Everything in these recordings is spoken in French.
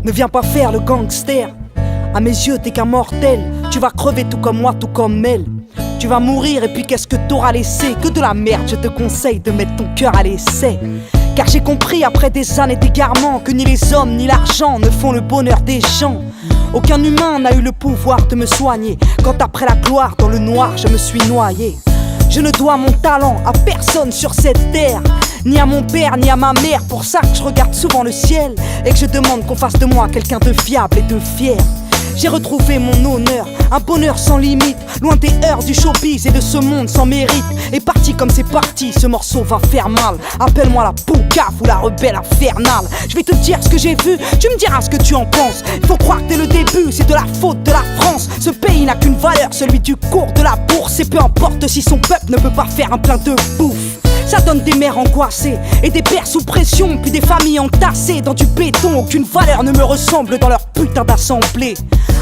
Ne viens pas faire le gangster. À mes yeux t'es qu'un mortel. Tu vas crever tout comme moi, tout comme elle. Tu vas mourir et puis qu'est-ce que t'auras laissé? Que de la merde, je te conseille de mettre ton cœur à l'essai. Car j'ai compris après des années d'égarement que ni les hommes ni l'argent ne font le bonheur des gens. Aucun humain n'a eu le pouvoir de me soigner quand après la gloire dans le noir je me suis noyé. Je ne dois mon talent à personne sur cette terre, ni à mon père ni à ma mère. Pour ça que je regarde souvent le ciel et que je demande qu'on fasse de moi quelqu'un de fiable et de fier. J'ai retrouvé mon honneur, un bonheur sans limite, loin des heures du showbiz et de ce monde sans mérite. Et parti comme c'est parti, ce morceau va faire mal. Appelle-moi la poucave ou la rebelle infernale. Je vais te dire ce que j'ai vu, tu me diras ce que tu en penses. Il faut croire que dès le début, c'est de la faute de la France. Ce pays n'a qu'une valeur, celui du cours de la bourse. Et peu importe si son peuple ne peut pas faire un plein de bouffe. Ça donne des mères angoissées et des pères sous pression, puis des familles entassées dans du béton. Aucune valeur ne me ressemble dans leur putain d'assemblée.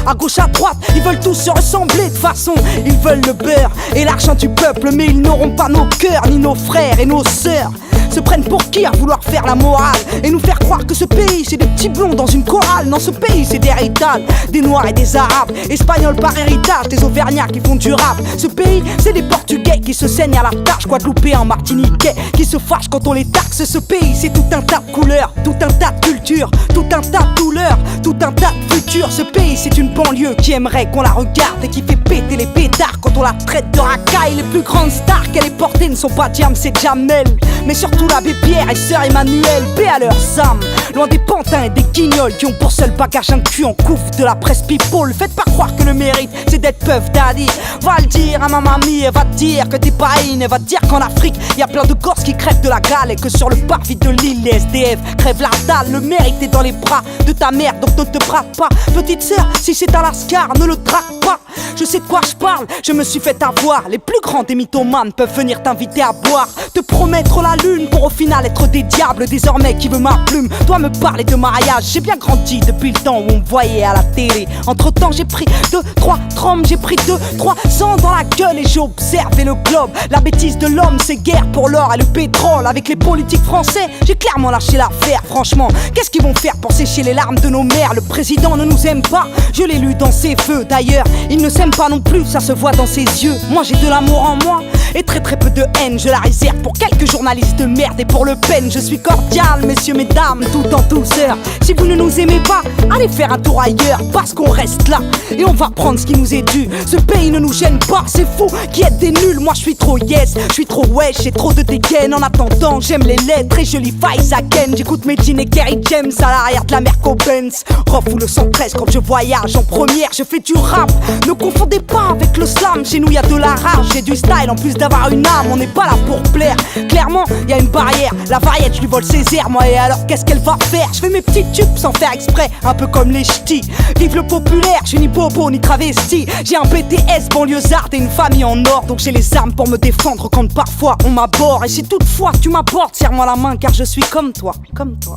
À gauche, à droite, ils veulent tous se ressembler. De façon, ils veulent le beurre et l'argent du peuple, mais ils n'auront pas nos cœurs, ni nos frères et nos sœurs. Se prennent pour qui à vouloir faire la morale et nous faire croire que ce pays c'est des petits blonds dans une chorale. Non, ce pays c'est des Itals, des Noirs et des Arabes, Espagnols par héritage, des Auvergnats qui font du rap. Ce pays c'est des Portugais qui se saignent à la tâche, Guadeloupéens, Martiniquais qui se fâchent quand on les taxe. Ce pays c'est tout un tas de couleurs, tout un tas de cultures, tout un tas de douleurs, tout un tas de futurs. Ce pays c'est une banlieue qui aimerait qu'on la regarde et qui fait péter les pétards quand on la traite de racaille. Les plus grandes stars qu'elle ait portées ne sont pas Diam, c'est Jamel, mais surtout l'abbé Pierre et sœur Emmanuel, paix à leurs âmes. Loin des pantins et des guignols qui ont pour seul bagage un cul en couffe de la presse people. Faites pas croire que le mérite c'est d'être Puff Daddy. Va le dire à ma mamie, elle va te dire que t'es pas in. Elle va te dire qu'en Afrique y a plein de gosses qui crèvent de la gale et que sur le parvis de l'île les SDF crèvent la dalle. Le mérite est dans les bras de ta mère, donc ne te braque pas. Petite sœur, si c'est à l'ascar, ne le traque pas. Je sais de quoi je parle, je me suis fait avoir. Les plus grands des mythomanes peuvent venir t'inviter à boire, te promettre la lune pour au final être des diables. Désormais qui veut ma plume doit me parler de mariage. J'ai bien grandi depuis le temps où on me voyait à la télé. Entre temps j'ai pris 2-3 trommes, j'ai pris 2-3 ans dans la gueule et j'ai observé le globe. La bêtise de l'homme c'est guerre pour l'or et le pétrole. Avec les politiques français j'ai clairement lâché l'affaire. Franchement qu'est-ce qu'ils vont faire pour sécher les larmes de nos mères? Le président ne nous aime pas, je l'ai lu dans ses feux. D'ailleurs il ne s'aime pas non plus, ça se voit dans ses yeux. Moi j'ai de l'amour en moi et très peu de haine. Je la réserve pour quelques journalistes de merde et pour Le Pen. Je suis cordial, messieurs, mesdames, tout en douceur. Si vous ne nous aimez pas, allez faire un tour ailleurs, parce qu'on reste là et on va prendre ce qui nous est dû. Ce pays ne nous gêne pas, c'est fou qui êtes des nuls. Moi je suis trop yes, je suis trop wesh, j'ai trop de dégaine. En attendant, j'aime les lettres et je lis Vice again. J'écoute Medine et Kerry James à l'arrière de la Merco-Benz. Rof ou le 113 quand je voyage en première, je fais du rap. Ne confondez pas avec le slam, chez nous y a de la rage, j'ai du style en plus d'avoir une âme. On n'est pas là pour plaire, clairement y a une barrière. La variette je lui vole ses airs, moi et alors qu'est-ce qu'elle va faire? Je fais mes petits tubes sans faire exprès, un peu comme les ch'tis. Vive le populaire, je suis ni bobo ni travesti. J'ai un BTS banlieusard et une famille en or, donc j'ai les armes pour me défendre quand parfois on m'aborde. Et si toutefois tu m'abordes, serre-moi la main car je suis comme toi, comme toi.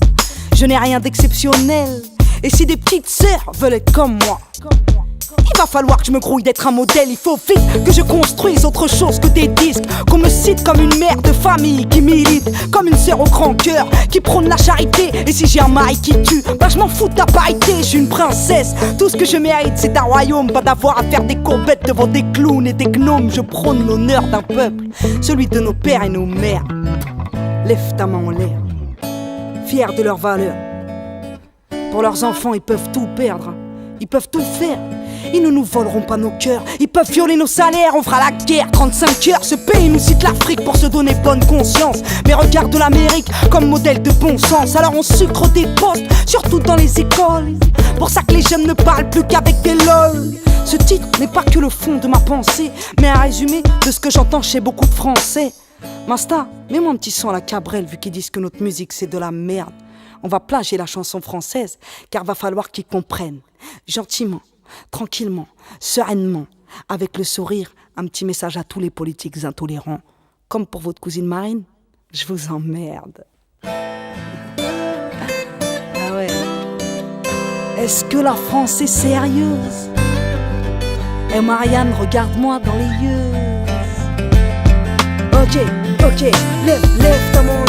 Je n'ai rien d'exceptionnel, et si des petites sœurs veulent être comme moi, il va falloir que je me grouille d'être un modèle. Il faut vite que je construise autre chose que des disques. Qu'on me cite comme une mère de famille qui milite, comme une sœur au grand cœur qui prône la charité. Et si j'ai un mari qui tue, bah je m'en fous de ta parité. Je suis une princesse, tout ce que je mérite c'est un royaume. Pas d'avoir à faire des courbettes devant des clowns et des gnomes. Je prône l'honneur d'un peuple, celui de nos pères et nos mères. Lève ta main en l'air, fiers de leurs valeurs. Pour leurs enfants ils peuvent tout perdre, ils peuvent tout faire. Ils ne nous voleront pas nos cœurs, ils peuvent violer nos salaires, on fera la guerre 35 heures. Ce pays nous cite l'Afrique pour se donner bonne conscience, mais regarde l'Amérique comme modèle de bon sens. Alors on sucre des postes, surtout dans les écoles. Pour ça que les jeunes ne parlent plus qu'avec des lol. Ce titre n'est pas que le fond de ma pensée, mais un résumé de ce que j'entends chez beaucoup de Français. Masta, mets-moi un petit son à la Cabrel vu qu'ils disent que notre musique c'est de la merde. On va plagier la chanson française, car va falloir qu'ils comprennent. Gentiment, tranquillement, sereinement, avec le sourire, un petit message à tous les politiques intolérants. Comme pour votre cousine Marine, je vous emmerde. Ah ouais. Est-ce que la France est sérieuse? Eh Marianne, regarde-moi dans les yeux. Ok, lève ta main.